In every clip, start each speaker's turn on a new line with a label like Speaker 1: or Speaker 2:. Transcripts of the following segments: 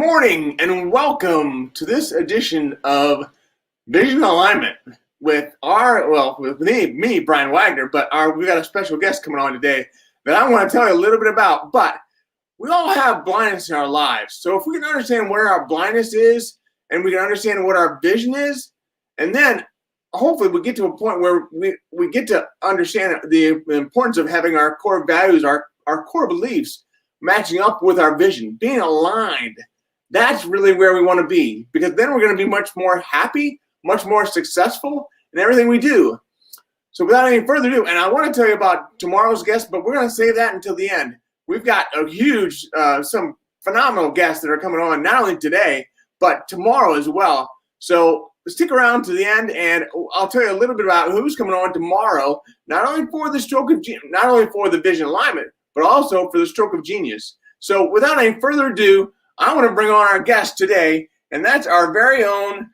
Speaker 1: morning and welcome to this edition of Vision Alignment with me, Brian Wagner, but we got a special guest coming on today that I want to tell you a little bit about. But we all have blindness in our lives. So if we can understand where our blindness is and we can understand what our vision is, and then hopefully we get to a point where we get to understand the importance of having our core values, our core beliefs matching up with our vision, being aligned. That's really where we want to be, because then we're going to be much more happy, much more successful in everything we do. So without any further ado, and I want to tell you about tomorrow's guest, but we're going to save that until the end. We've got a huge, some phenomenal guests that are coming on, not only today, but tomorrow as well. So stick around to the end, and I'll tell you a little bit about who's coming on tomorrow, not only for the vision alignment, but also for the stroke of genius. So without any further ado, I want to bring on our guest today, and that's our very own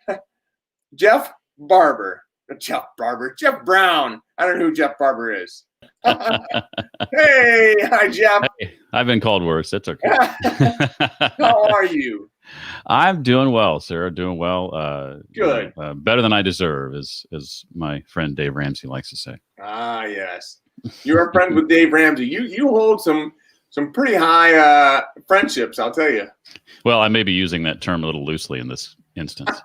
Speaker 1: Jeff Brown. I don't know who Jeff Barber is. Hey, hi, Jeff.
Speaker 2: Hey, I've been called worse. That's okay.
Speaker 1: How are you?
Speaker 2: I'm doing well, sir. Doing well.
Speaker 1: Good.
Speaker 2: Better than I deserve, as my friend Dave Ramsey likes to say.
Speaker 1: Ah, yes. You're a friend with Dave Ramsey. You hold some pretty high friendships, I'll tell you.
Speaker 2: Well, I may be using that term a little loosely in this instance.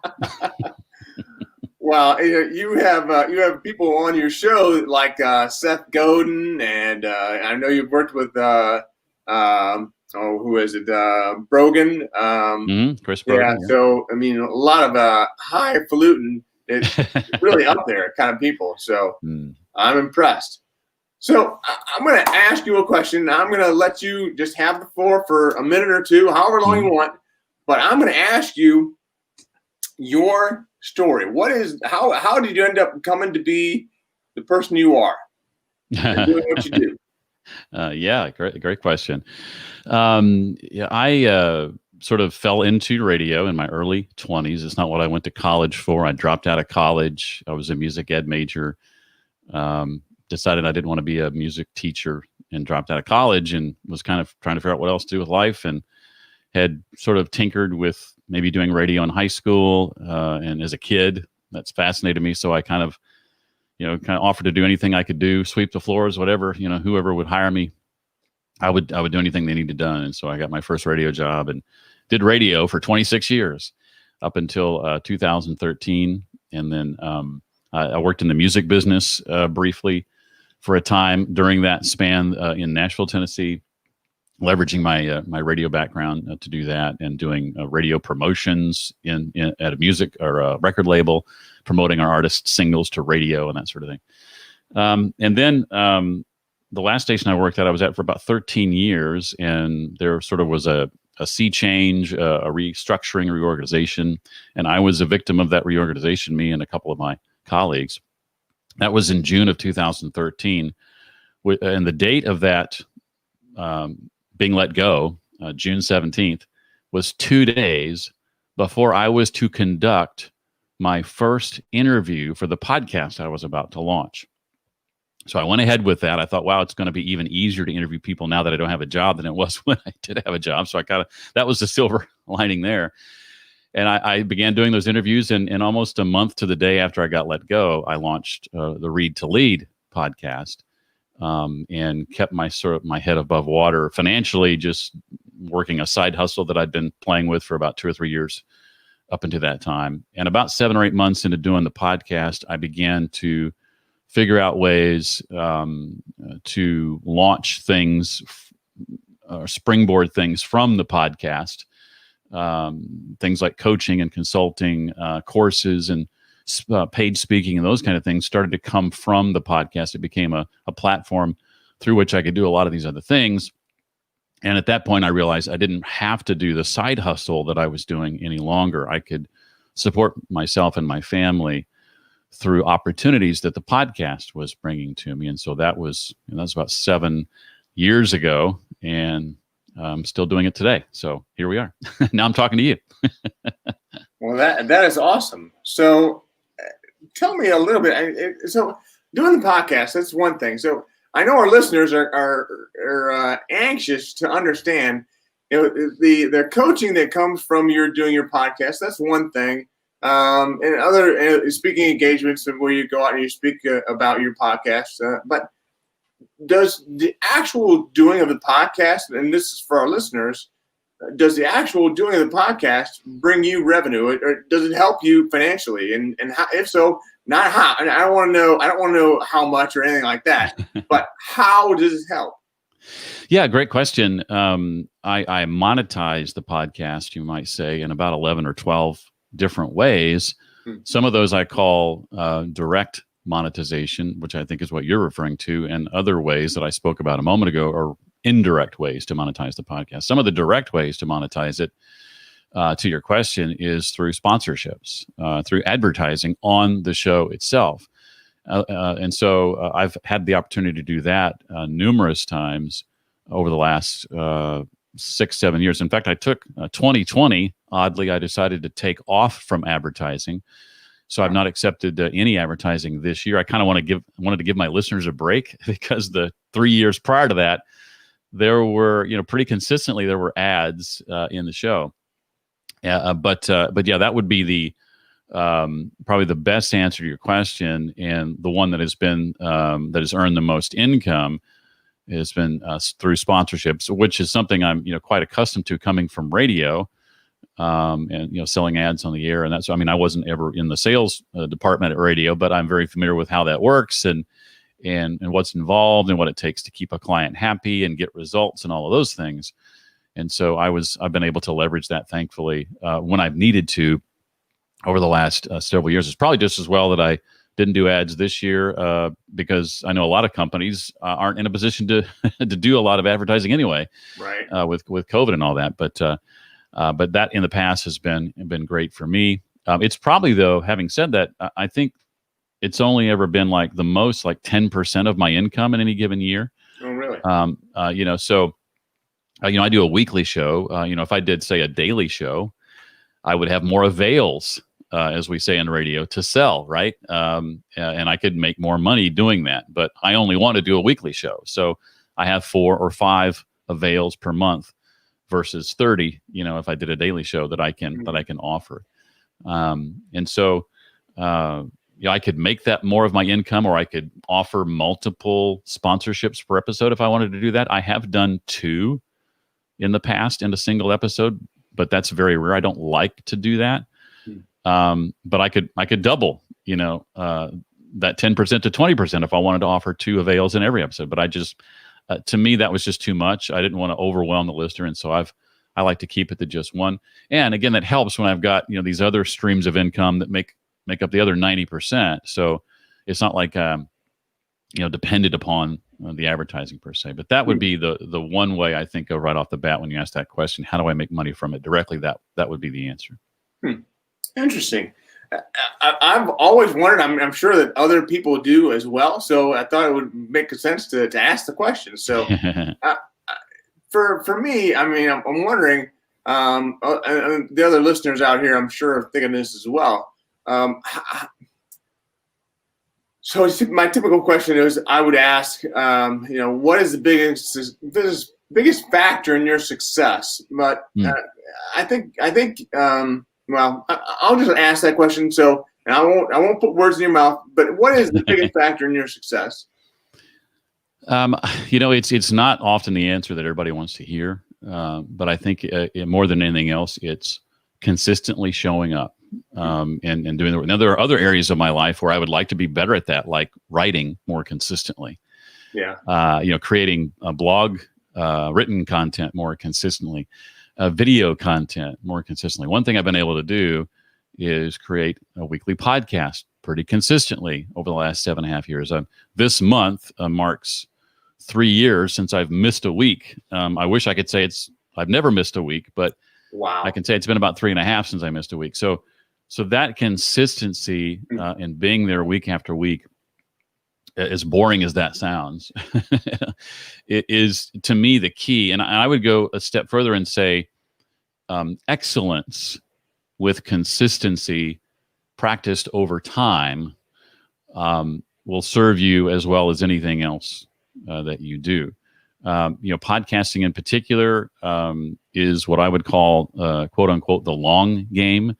Speaker 1: Well, you have people on your show like Seth Godin, and I know you've worked with who is it? Brogan.
Speaker 2: Chris Brogan.
Speaker 1: Yeah. So I mean, a lot of highfalutin, really up there kind of people. So I'm impressed. So I'm going to ask you a question. I'm going to let you just have the floor for a minute or two, however long you want. But I'm going to ask you your story. How did you end up coming to be the person you are and doing what you do?
Speaker 2: Yeah, great question. I sort of fell into radio in my early 20s. It's not what I went to college for. I dropped out of college. I was a music ed major. Decided I didn't want to be a music teacher and dropped out of college, and was kind of trying to figure out what else to do with life, and had sort of tinkered with maybe doing radio in high school. And as a kid, that's fascinated me. So I kind of offered to do anything I could do, sweep the floors, whatever, whoever would hire me, I would do anything they needed done. And so I got my first radio job and did radio for 26 years up until 2013. And then I worked in the music business briefly for a time during that span in Nashville, Tennessee, leveraging my radio background to do that, and doing radio promotions at a music or a record label, promoting our artists' singles to radio and that sort of thing. And then the last station I worked at, I was at for about 13 years, and there sort of was a sea change, a restructuring, reorganization, and I was a victim of that reorganization, me and a couple of my colleagues. That was in June of 2013. And the date of that being let go, June 17th, was 2 days before I was to conduct my first interview for the podcast I was about to launch. So I went ahead with that. I thought, wow, it's going to be even easier to interview people now that I don't have a job than it was when I did have a job. So that was the silver lining there. And I began doing those interviews, and almost a month to the day after I got let go, I launched the Read to Lead podcast, and kept my head above water financially, just working a side hustle that I'd been playing with for about 2 or 3 years up until that time. And about 7 or 8 months into doing the podcast, I began to figure out ways to launch things or springboard things from the podcast. Things like coaching and consulting, courses and paid speaking and those kind of things started to come from the podcast. It became a platform through which I could do a lot of these other things. And at that point, I realized I didn't have to do the side hustle that I was doing any longer. I could support myself and my family through opportunities that the podcast was bringing to me. And so that was about 7 years ago, and I'm still doing it today. So here we are. Now I'm talking to you.
Speaker 1: Well, that is awesome. So tell me a little bit. So doing the podcast, that's one thing. So I know our listeners are anxious to understand, the coaching that comes from doing your podcast, that's one thing. And other speaking engagements where you go out and you speak about your podcast. But does the actual doing of the podcast, and this is for our listeners, does the actual doing of the podcast bring you revenue, or does it help you financially? And how, if so, not how. And I don't want to know how much or anything like that. But how does it help?
Speaker 2: Yeah, great question. I monetize the podcast, you might say, in about 11 or 12 different ways. Some of those I call direct monetization, which I think is what you're referring to, and other ways that I spoke about a moment ago are indirect ways to monetize the podcast. Some of the direct ways to monetize it, to your question, is through sponsorships, through advertising on the show itself. And so I've had the opportunity to do that numerous times over the last 6-7 years. In fact, I took 2020, oddly, I decided to take off from advertising. So I've not accepted any advertising this year. I kind of wanted to give my listeners a break, because the 3 years prior to that, there were, pretty consistently there were ads in the show. But yeah, that would be the probably the best answer to your question, and the one that has been that has earned the most income has been through sponsorships, which is something I'm quite accustomed to coming from radio, and selling ads on the air. And that's, I mean, I wasn't ever in the sales department at radio, but I'm very familiar with how that works and what's involved and what it takes to keep a client happy and get results and all of those things. And so I've been able to leverage that, thankfully, when I've needed to over the last several years. It's probably just as well that I didn't do ads this year, because I know a lot of companies aren't in a position to to do a lot of advertising anyway,
Speaker 1: right?
Speaker 2: With COVID and all that. But that in the past has been great for me. It's probably, though, having said that, I think it's only ever been like the most like 10% of my income in any given year.
Speaker 1: Oh, really?
Speaker 2: So I do a weekly show. If I did, say, a daily show, I would have more avails, as we say in radio, to sell, right? And I could make more money doing that. But I only want to do a weekly show, so I have 4 or 5 avails per month versus 30. If I did a daily show that I can offer, and so I could make that more of my income, or I could offer multiple sponsorships per episode if I wanted to do that. I have done 2 in the past in a single episode, but that's very rare. I don't like to do that. But I could double, that 10% to 20% if I wanted to offer 2 avails in every episode. But I just, to me, that was just too much. I didn't want to overwhelm the listener, and so I like to keep it to just one. And again, that helps when I've got these other streams of income that make up the other 90%. So it's not like dependent upon the advertising per se. But that would be the one way I think of right off the bat when you ask that question. How do I make money from it directly? That would be the answer.
Speaker 1: Interesting. I've always wondered. I'm sure that other people do as well. So I thought it would make sense to ask the question. So for me, I mean, I'm wondering. And the other listeners out here, I'm sure, are thinking this as well. So my typical question is, I would ask, what is the biggest factor in your success? But I think. Well, I'll just ask that question. So, and I won't put words in your mouth. But what is the biggest factor in your success?
Speaker 2: It's not often the answer that everybody wants to hear. But I think more than anything else, it's consistently showing up and doing the work. Now, there are other areas of my life where I would like to be better at that, like writing more consistently. Yeah. Creating a blog, written content more consistently. Video content more consistently. One thing I've been able to do is create a weekly podcast pretty consistently over the last 7.5 years. This month marks 3 years since I've missed a week. I wish I could say I've never missed a week, but wow, I can say it's been about 3.5 since I missed a week. So that consistency and being there week after week, as boring as that sounds, it is, to me, the key. And I would go a step further and say excellence with consistency practiced over time will serve you as well as anything else that you do. Podcasting in particular is what I would call, quote unquote, the long game.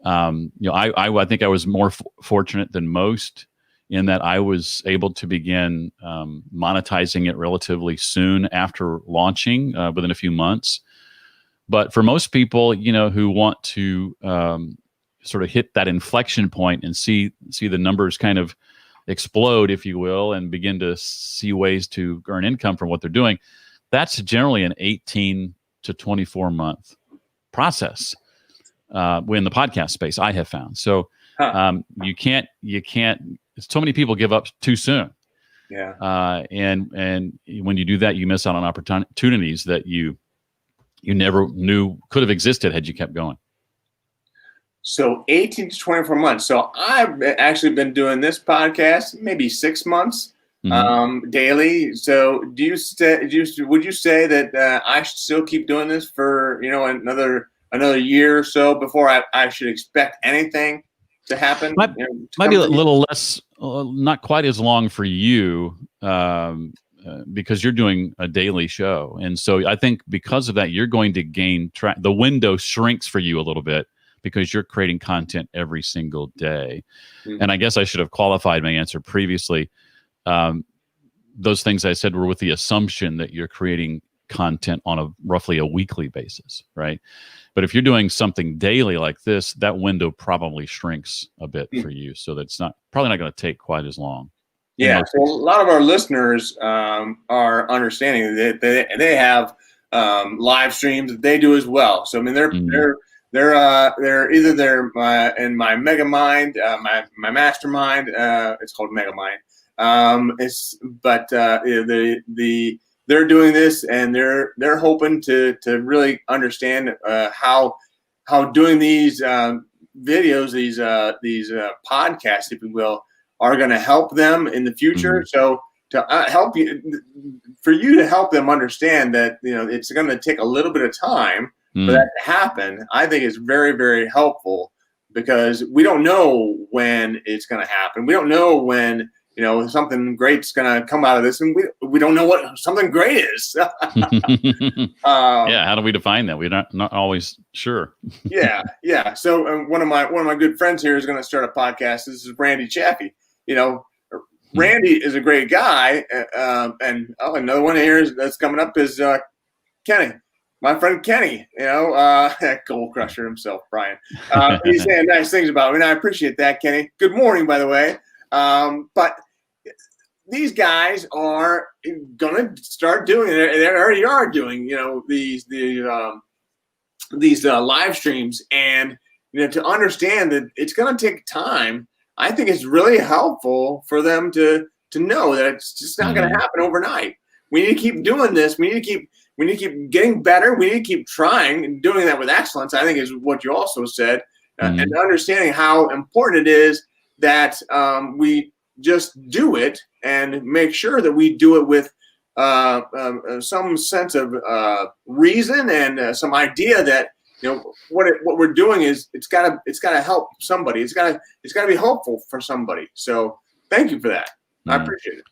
Speaker 2: I think I was more fortunate than most in that I was able to begin monetizing it relatively soon after launching, within a few months. But for most people, who want to sort of hit that inflection point and see the numbers kind of explode, if you will, and begin to see ways to earn income from what they're doing, that's generally an 18 to 24 month process in the podcast space, I have found. So you can't. So many people give up too soon.
Speaker 1: Yeah.
Speaker 2: And when you do that, you miss out on opportunities that you never knew could have existed had you kept going.
Speaker 1: So 18 to 24 months. So I've actually been doing this podcast maybe 6 months daily. So would you say that I should still keep doing this for another year or so before I should expect anything to happen?
Speaker 2: Might be a little less, not quite as long for you, because you're doing a daily show. And so I think because of that, you're going to gain track. The window shrinks for you a little bit because you're creating content every single day. Mm-hmm. And I guess I should have qualified my answer previously. Those things I said were with the assumption that you're creating content on roughly a weekly basis, right? But if you're doing something daily like this, that window probably shrinks a bit for you. So that's probably not going to take quite as long.
Speaker 1: Yeah, so a lot of our listeners are understanding that they have live streams that they do as well. So I mean, they're either in my Mega Mind, my mastermind. It's called Mega Mind. They're doing this, and they're hoping to really understand how doing these videos, these podcasts, if you will, are going to help them in the future. So to help you to help them understand that it's going to take a little bit of time for that to happen, I think is very, very helpful, because we don't know when it's going to happen. We don't know when something great's going to come out of this, and we don't know what something great is.
Speaker 2: How do we define that? We're not always sure.
Speaker 1: Yeah. So one of my good friends here is going to start a podcast. This is Randy Chaffee. Randy is a great guy, and another one here that's coming up is Kenny, my friend Kenny. Gold Crusher himself, Brian. He's saying nice things about me, and I appreciate that, Kenny. Good morning, by the way. But these guys are gonna start doing it. They already are doing, these live streams, and to understand that it's gonna take time. I think it's really helpful for them to know that it's just not going to happen overnight. We need to keep doing this. We need to keep getting better. We need to keep trying and doing that with excellence, I think, is what you also said, and understanding how important it is that we just do it and make sure that we do it with some sense of reason and some idea that what we're doing is it's gotta help somebody. It's gotta be helpful for somebody. So thank you for that. I appreciate it.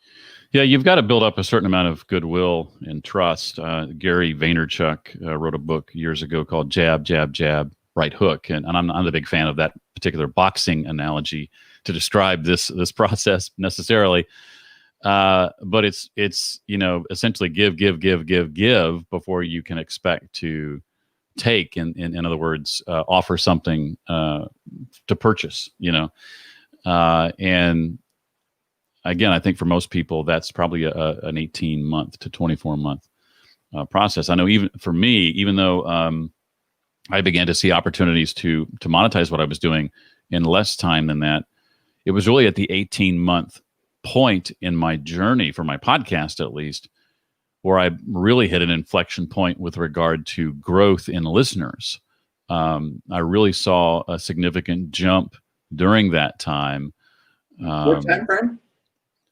Speaker 2: Yeah, you've got to build up a certain amount of goodwill and trust. Gary Vaynerchuk wrote a book years ago called Jab, Jab, Jab, Right Hook, and I'm a big fan of that particular boxing analogy to describe this process necessarily. But it's essentially give before you can expect to take. In other words, offer something to purchase. And again, I think for most people, that's probably an 18-month to 24-month process. I know even for me, even though I began to see opportunities to monetize what I was doing in less time than that, it was really at the 18-month point in my journey, for my podcast at least, where I really hit an inflection point with regard to growth in listeners. I really saw a significant jump during that time.
Speaker 1: What time frame?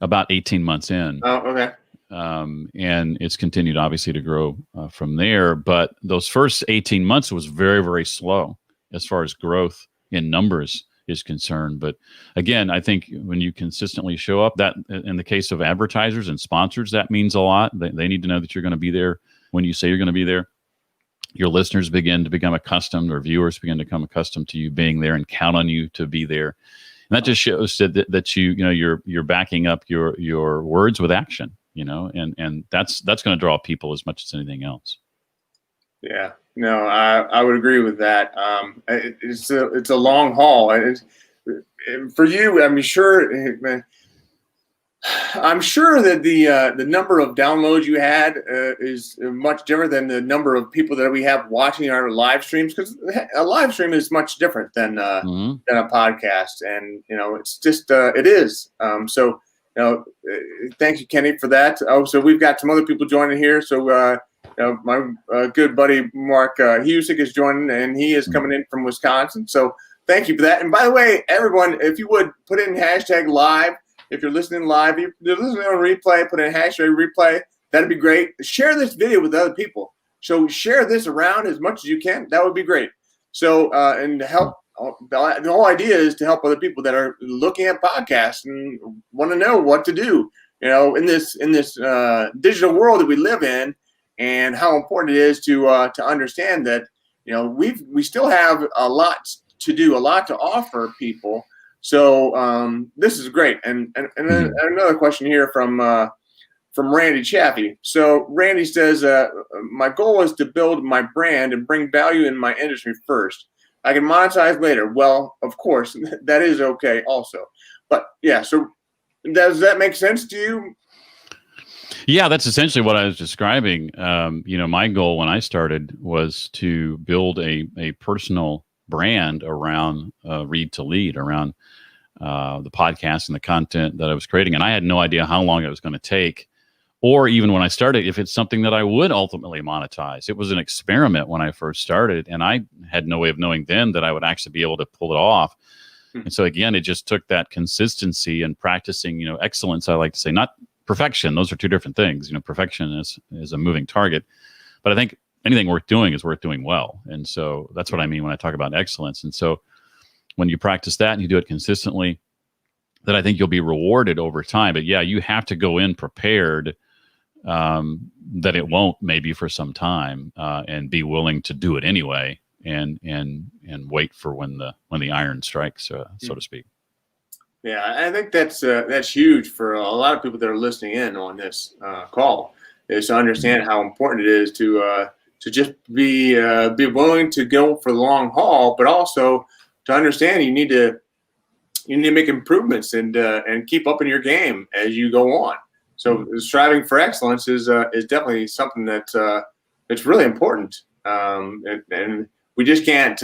Speaker 2: About 18 months in.
Speaker 1: Oh, okay.
Speaker 2: And it's continued, obviously, to grow from there. But those first 18 months was very, very slow as far as growth in numbers is concerned. But again, I think when you consistently show up, that in the case of advertisers and sponsors, that means a lot. They need to know that you're going to be there when you say you're going to be there. Your listeners begin to become accustomed, or viewers begin to become accustomed to you being there and count on you to be there. And that just shows that you're backing up your words with action, and that's going to draw people as much as anything else.
Speaker 1: Yeah, no, I would agree with that. It's a long haul. For you, I'm sure that the number of downloads you had is much different than the number of people that we have watching our live streams, because a live stream is much different than a podcast, and it's just it is. So thank you, Kenny, for that. Oh, so we've got some other people joining here. So my good buddy Mark Husick is joining, and he is coming in from Wisconsin. So thank you for that. And by the way, everyone, if you would put in hashtag live. If you're listening live, if you're listening on replay, put in hashtag replay. That'd be great. Share this video with other people. So share this around as much as you can. That would be great. So and to help, the whole idea is to help other people that are looking at podcasts and want to know what to do. In this digital world that we live in, and how important it is to understand that we still have a lot to do, a lot to offer people. So this is great. And then another question here from Randy Chaffee. So Randy says, my goal is to build my brand and bring value in my industry first. I can monetize later. Well, of course, that is okay also. But yeah, so does that make sense to you?
Speaker 2: Yeah, that's essentially what I was describing. My goal when I started was to build a personal brand around Read to Lead, around the podcast and the content that I was creating. And I had no idea how long it was going to take, or even when I started, if it's something that I would ultimately monetize. It was an experiment when I first started, and I had no way of knowing then that I would actually be able to pull it off. And so again, it just took that consistency and practicing, excellence, I like to say, not perfection. Those are two different things. Perfection is a moving target. But I think anything worth doing is worth doing well. And so that's what I mean when I talk about excellence. And so when you practice that and you do it consistently, then I think you'll be rewarded over time. But yeah, you have to go in prepared that it won't, maybe for some time, and be willing to do it anyway, and wait for when the iron strikes, so to speak.
Speaker 1: Yeah, I think that's huge for a lot of people that are listening in on this call, is to understand how important it is to just be willing to go for the long haul, but also to understand you need to make improvements and keep up in your game as you go on. So striving for excellence is definitely something that's really important, and we just can't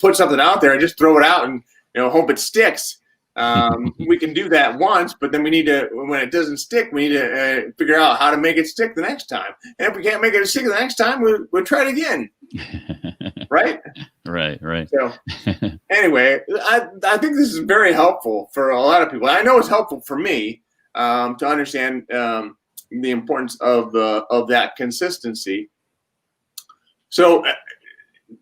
Speaker 1: put something out there and just throw it out and hope it sticks. We can do that once, but then we need to, when it doesn't stick, we need to figure out how to make it stick the next time. And if we can't make it stick the next time, we'll try it again. Right? Right. So anyway, I think this is very helpful for a lot of people. I know it's helpful for me to understand the importance of that consistency. So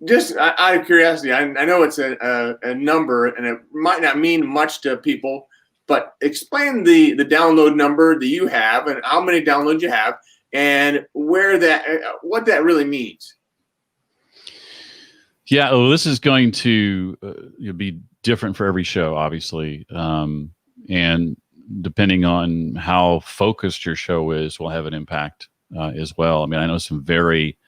Speaker 1: just out of curiosity, I know it's a number and it might not mean much to people, but explain the download number that you have and how many downloads you have and what that really means.
Speaker 2: Yeah, well, this is going to be different for every show, obviously, and depending on how focused your show is, will have an impact as well. I mean, I know some very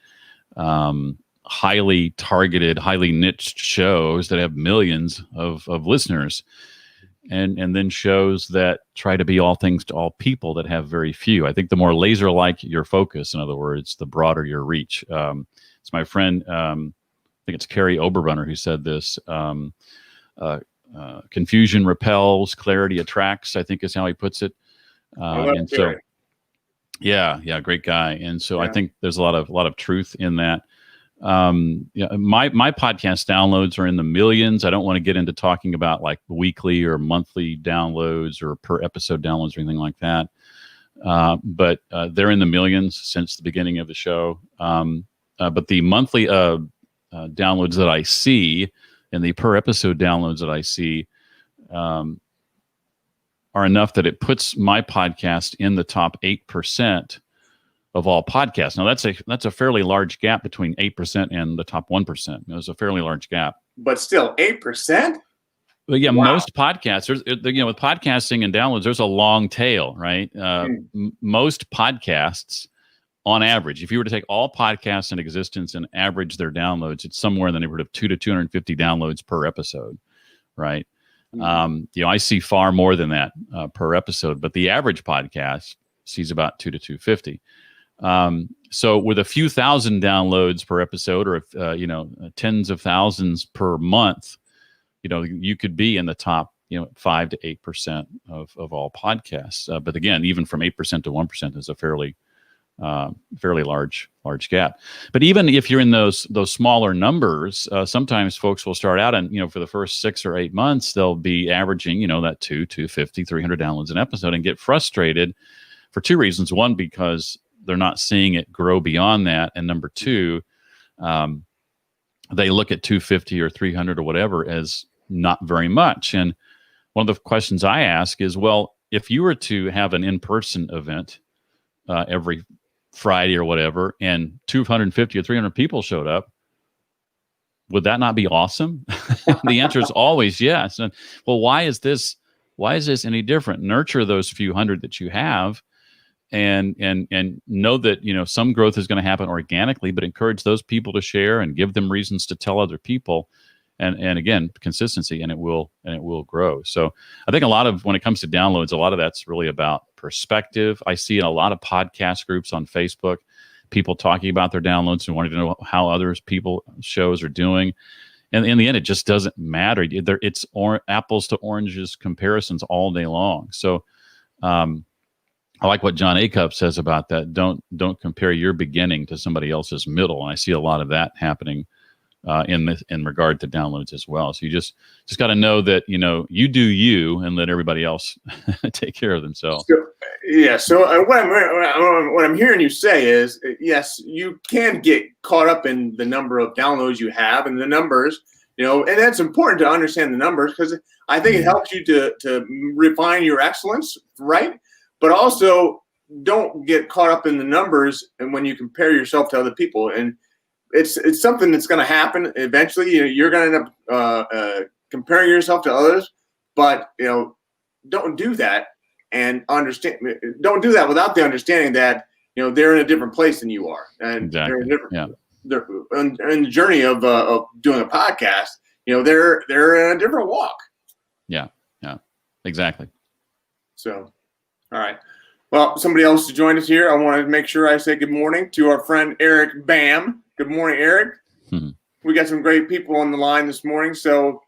Speaker 2: highly targeted, highly niched shows that have millions of listeners, and then shows that try to be all things to all people that have very few. I think the more laser-like your focus, in other words, the broader your reach. It's my friend, I think it's Carrie Oberbrunner who said this, confusion repels, clarity attracts, I think is how he puts it. And so, Carrie. Yeah, great guy. And so I think there's a lot of truth in that. My podcast downloads are in the millions. I don't want to get into talking about like weekly or monthly downloads or per episode downloads or anything like that. But they're in the millions since the beginning of the show. But the monthly downloads that I see and the per episode downloads that I see are enough that it puts my podcast in the top 8% of all podcasts. Now that's a fairly large gap between 8% and the top 1%. There's a fairly large gap.
Speaker 1: But still, 8%?
Speaker 2: But yeah,
Speaker 1: Wow.
Speaker 2: most podcasts, with podcasting and downloads, there's a long tail, right? Most podcasts, on average, if you were to take all podcasts in existence and average their downloads, it's somewhere in the neighborhood of 200 to 250 downloads per episode, right? I see far more than that per episode, but the average podcast sees about 200 to 250. So with a few thousand downloads per episode, or tens of thousands per month, you could be in the top 5 to 8% of all podcasts. But again, even from 8% to 1% is a fairly large gap. But even if you're in those smaller numbers, sometimes folks will start out and for the first 6 or 8 months they'll be averaging that 250, 300 downloads an episode and get frustrated for two reasons. One, because they're not seeing it grow beyond that, and number two, they look at 250 or 300 or whatever as not very much. And one of the questions I ask is, well, if you were to have an in-person event every Friday or whatever, and 250 or 300 people showed up, would that not be awesome? The answer is always yes. And well, why is this any different? Nurture those few hundred that you have, and know that some growth is going to happen organically, but encourage those people to share and give them reasons to tell other people. And again, consistency, and it will grow. So I think when it comes to downloads, a lot of that's really about perspective. I see in a lot of podcast groups on Facebook, people talking about their downloads and wanting to know how others shows are doing. And in the end, it just doesn't matter. It's apples to oranges comparisons all day long. So I like what John Acuff says about that. Don't compare your beginning to somebody else's middle. And I see a lot of that happening in regard to downloads as well. So you just got to know that you do you, and let everybody else take care of themselves.
Speaker 1: So what I'm hearing you say is, yes, you can get caught up in the number of downloads you have and the numbers, and that's important to understand the numbers, because I think it helps you to refine your excellence, right? But also don't get caught up in the numbers and when you compare yourself to other people. And it's something that's going to happen eventually. You're going to end up comparing yourself to others, but don't do that, and understand. Don't do that without the understanding that they're in a different place than you are, and
Speaker 2: exactly.
Speaker 1: They're in the journey of doing a podcast. They're in a different walk.
Speaker 2: Yeah, exactly.
Speaker 1: So, all right. Well, somebody else to join us here. I want to make sure I say good morning to our friend Eric Bam. Good morning, Eric. Mm-hmm. We got some great people on the line this morning. So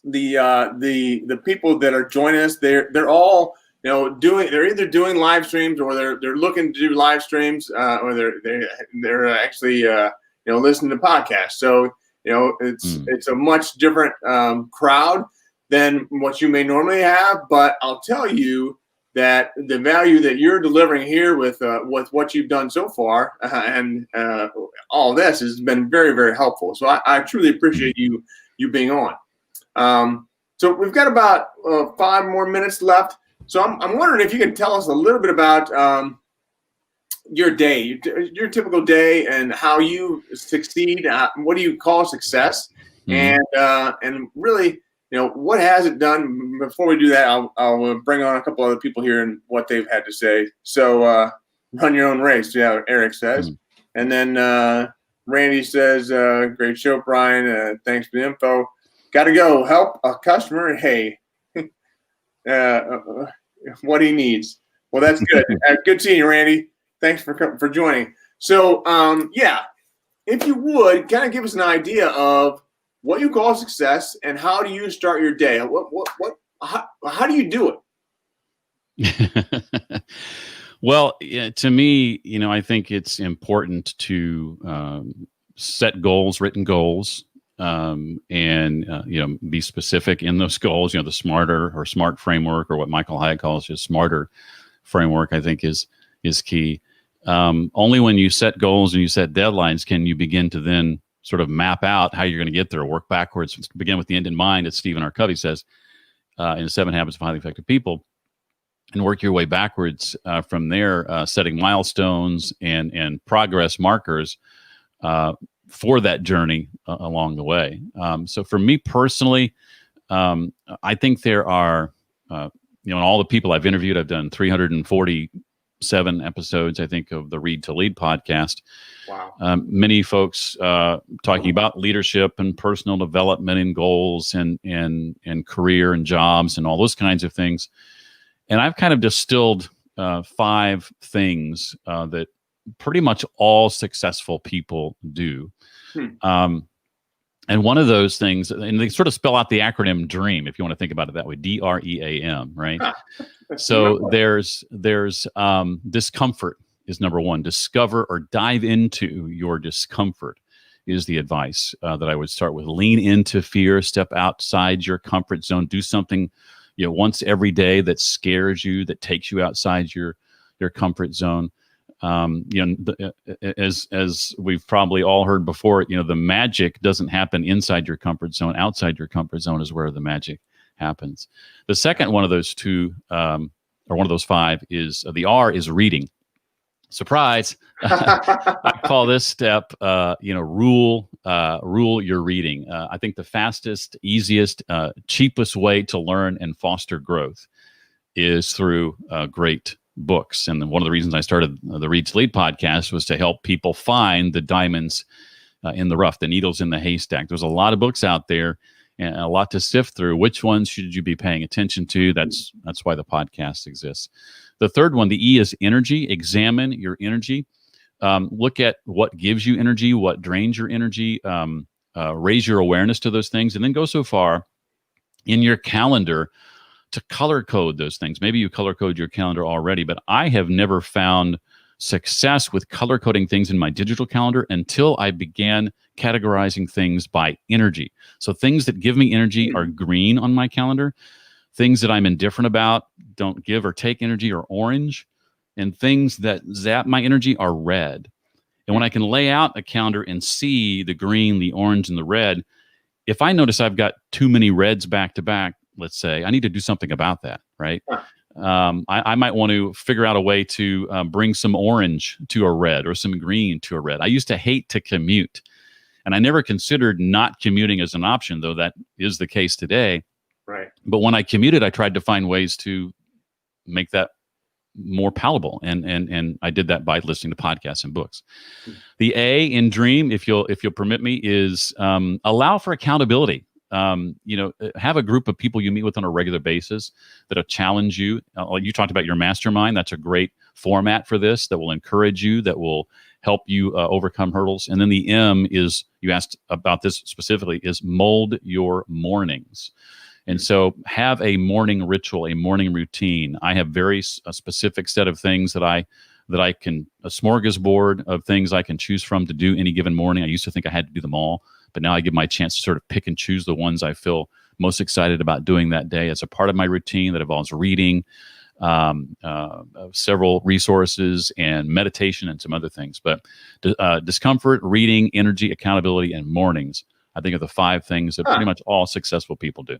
Speaker 1: the people that are joining us, they're all they're either doing live streams, or they're looking to do live streams, or they're actually listening to podcasts. So it's a much different crowd than what you may normally have. But I'll tell you that the value that you're delivering here with what you've done so far and all this has been very, very helpful. So I truly appreciate you being on. So we've got about 5 more minutes left. So I'm wondering if you could tell us a little bit about your day, your typical day, and how you succeed. What do you call success? Mm-hmm. And really, what has it done? Before we do that, I'll bring on a couple other people here and what they've had to say. So run your own race, Eric says. Mm-hmm. And then Randy says, great show, Brian. Thanks for the info. Got to go help a customer. Hey, what he needs. Well, that's good. Good seeing you, Randy. Thanks for joining. So, if you would kind of give us an idea of what you call success, and how do you start your day? How do you do it?
Speaker 2: Well, to me, I think it's important to set goals, written goals, and be specific in those goals. The SMARTER or SMART framework, or what Michael Hyatt calls his SMARTER framework, I think is key. Only when you set goals and you set deadlines can you begin to then sort of map out how you're going to get there, work backwards, begin with the end in mind, as Stephen R. Covey says in 7 Habits of Highly Effective People, and work your way backwards from there, setting milestones and progress markers for that journey along the way. So for me personally, I think there are, in all the people I've interviewed, I've done 347 episodes, I think, of the Read to Lead podcast.
Speaker 1: Wow.
Speaker 2: Many folks talking about leadership and personal development and goals and career and jobs and all those kinds of things. And I've kind of distilled 5 things that pretty much all successful people do. And one of those things, and they sort of spell out the acronym DREAM, if you want to think about it that way, DREAM, right? So there's discomfort is number 1. Discover or dive into your discomfort is the advice that I would start with. Lean into fear, step outside your comfort zone, do something once every day that scares you, that takes you outside your comfort zone. As we've probably all heard before, the magic doesn't happen inside your comfort zone. Outside your comfort zone is where the magic happens. The second one of those 2, or one of those 5, is the R is reading. Surprise! I call this step, rule your reading. I think the fastest, easiest, cheapest way to learn and foster growth is through great books. And one of the reasons I started the Read to Lead podcast was to help people find the diamonds in the rough, the needles in the haystack. There's a lot of books out there and a lot to sift through. Which ones should you be paying attention to? That's why the podcast exists. The third one, the E, is energy. Examine your energy. Look at what gives you energy, what drains your energy. Raise your awareness to those things, and then go so far in your calendar to color code those things. Maybe you color code your calendar already, but I have never found success with color coding things in my digital calendar until I began categorizing things by energy. So things that give me energy are green on my calendar. Things that I'm indifferent about, don't give or take energy, are orange. And things that zap my energy are red. And when I can lay out a calendar and see the green, the orange, and the red, if I notice I've got too many reds back to back, let's say, I need to do something about that, right? I might want to figure out a way to bring some orange to a red or some green to a red. I used to hate to commute, and I never considered not commuting as an option, though that is the case today.
Speaker 1: Right.
Speaker 2: But when I commuted, I tried to find ways to make that more palatable, and I did that by listening to podcasts and books. The A in DREAM, if you'll permit me, is allow for accountability. Have a group of people you meet with on a regular basis that'll challenge you. You talked about your mastermind. That's a great format for this, that will encourage you, that will help you overcome hurdles. And then the M is, you asked about this specifically, is mold your mornings. And so have a morning ritual, a morning routine. I have a specific set of things that I can, a smorgasbord of things I can choose from to do any given morning. I used to think I had to do them all, but now I give my chance to sort of pick and choose the ones I feel most excited about doing that day as a part of my routine that involves reading, several resources, and meditation, and some other things. But discomfort, reading, energy, accountability, and mornings, I think, are the 5 things that pretty much all successful people do.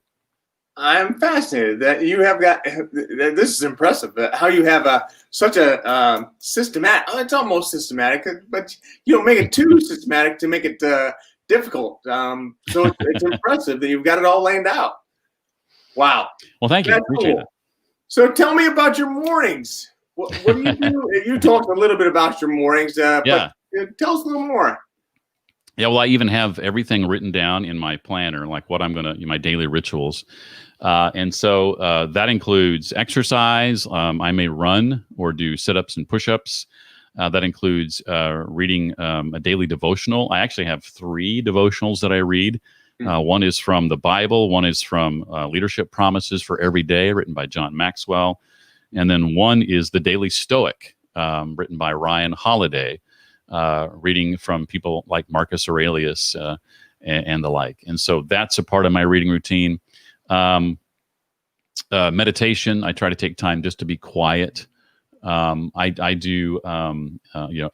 Speaker 1: I'm fascinated that you have got, this is impressive, how you have such a systematic, it's almost systematic, but you don't make it too systematic to make it difficult. So it's impressive that you've got it all laid out. Wow.
Speaker 2: Well, thank you.
Speaker 1: That's
Speaker 2: Appreciate
Speaker 1: cool.
Speaker 2: it.
Speaker 1: So tell me about your mornings. What do you do? You talked a little bit about your mornings, but tell us a little more.
Speaker 2: Yeah, well, I even have everything written down in my planner, like what I'm going to, my daily rituals. And so that includes exercise. I may run or do sit-ups and push-ups. That includes reading a daily devotional. I actually have 3 devotionals that I read. One is from the Bible. One is from Leadership Promises for Every Day, written by John Maxwell. And then one is the Daily Stoic, written by Ryan Holiday, reading from people like Marcus Aurelius and the like. And so that's a part of my reading routine. Meditation, I try to take time just to be quiet I do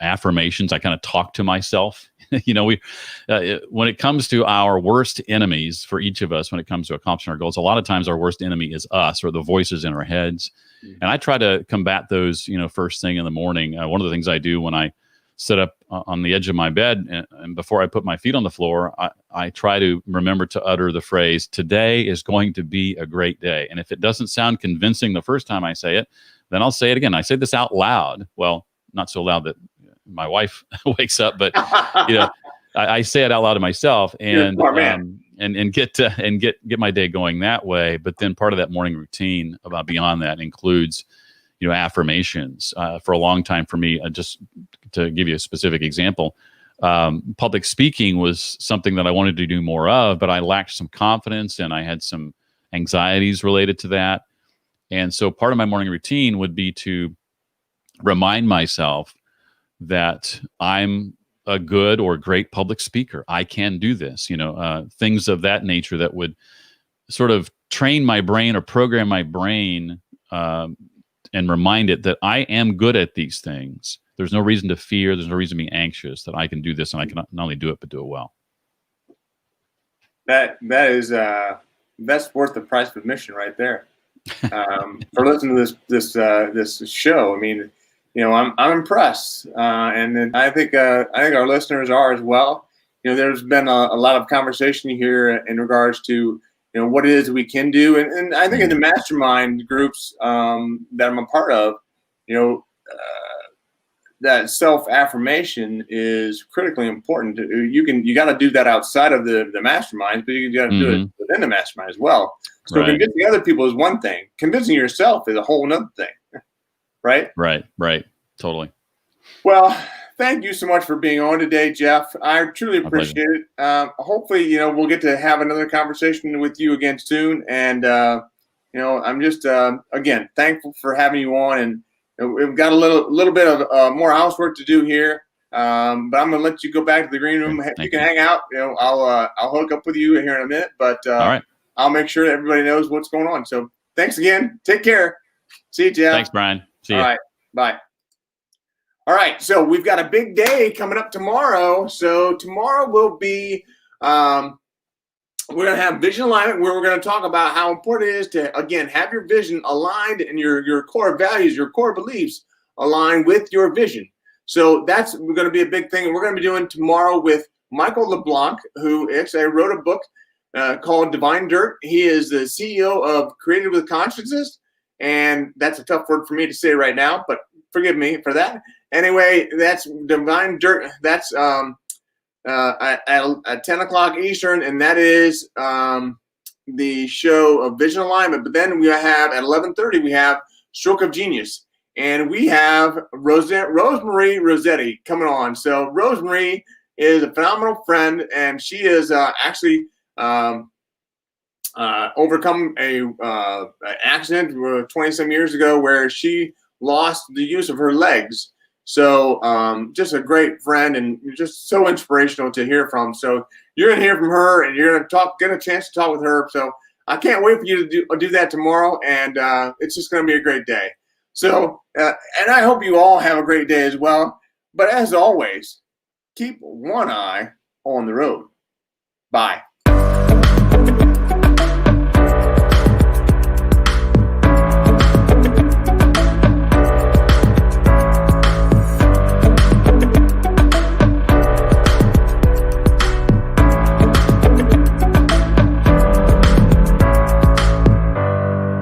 Speaker 2: affirmations. I kind of talk to myself. When it comes to our worst enemies for each of us, when it comes to accomplishing our goals, a lot of times our worst enemy is us, or the voices in our heads. And I try to combat those, first thing in the morning. One of the things I do when I sit up on the edge of my bed and before I put my feet on the floor, I try to remember to utter the phrase, "Today is going to be a great day." And if it doesn't sound convincing the first time I say it, then I'll say it again. I say this out loud. Well, not so loud that my wife wakes up, but I say it out loud to myself and get my day going that way. But then part of that morning routine beyond that includes affirmations. For a long time for me, just to give you a specific example, public speaking was something that I wanted to do more of, but I lacked some confidence and I had some anxieties related to that. And so part of my morning routine would be to remind myself that I'm a good or great public speaker. I can do this, things of that nature that would sort of train my brain or program my brain and remind it that I am good at these things. There's no reason to fear. There's no reason to be anxious, that I can do this and I can not only do it, but do it well.
Speaker 1: That's worth the price of admission right there. For listening to this show, I mean, I'm impressed, and I think our listeners are as well. There's been a lot of conversation here in regards to what it is we can do, and I think in the mastermind groups that I'm a part of, that self-affirmation is critically important. You got to do that outside of the masterminds, but you got to do it within the mastermind as well. So convincing other people is one thing. Convincing yourself is a whole nother thing. Right?
Speaker 2: Right. Totally.
Speaker 1: Well, thank you so much for being on today, Jeff. I truly appreciate it. Hopefully, we'll get to have another conversation with you again soon. And, I'm just, again, thankful for having you on. And we've got a little bit of more housework to do here. But I'm going to let you go back to the green room. You can hang out. I'll hook up with you here in a minute. But
Speaker 2: all right.
Speaker 1: I'll make sure that everybody knows what's going on. So thanks again. Take care. See you, Jeff.
Speaker 2: Thanks, Brian. See you.
Speaker 1: All right. Bye. All right. So we've got a big day coming up tomorrow. So tomorrow will be, we're going to have vision alignment, where we're going to talk about how important it is to, again, have your vision aligned and your core values, your core beliefs aligned with your vision. So that's going to be a big thing. And we're going to be doing tomorrow with Michael LeBlanc, who actually wrote a book called Divine Dirt. He is the CEO of Created with Consciousness. And that's a tough word for me to say right now, but forgive me for that. Anyway, that's Divine Dirt. That's at 10 o'clock Eastern, and that is the show of Vision Alignment. But then we have at 11:30, we have Stroke of Genius. And we have Rosemary Rossetti coming on. So Rosemary is a phenomenal friend, and she is actually overcome an accident 20-some years ago where she lost the use of her legs. So just a great friend and just so inspirational to hear from. So you're going to hear from her, and you're going to get a chance to talk with her. So I can't wait for you to do that tomorrow, and it's just going to be a great day. So, and I hope you all have a great day as well. But as always, keep one eye on the road. Bye.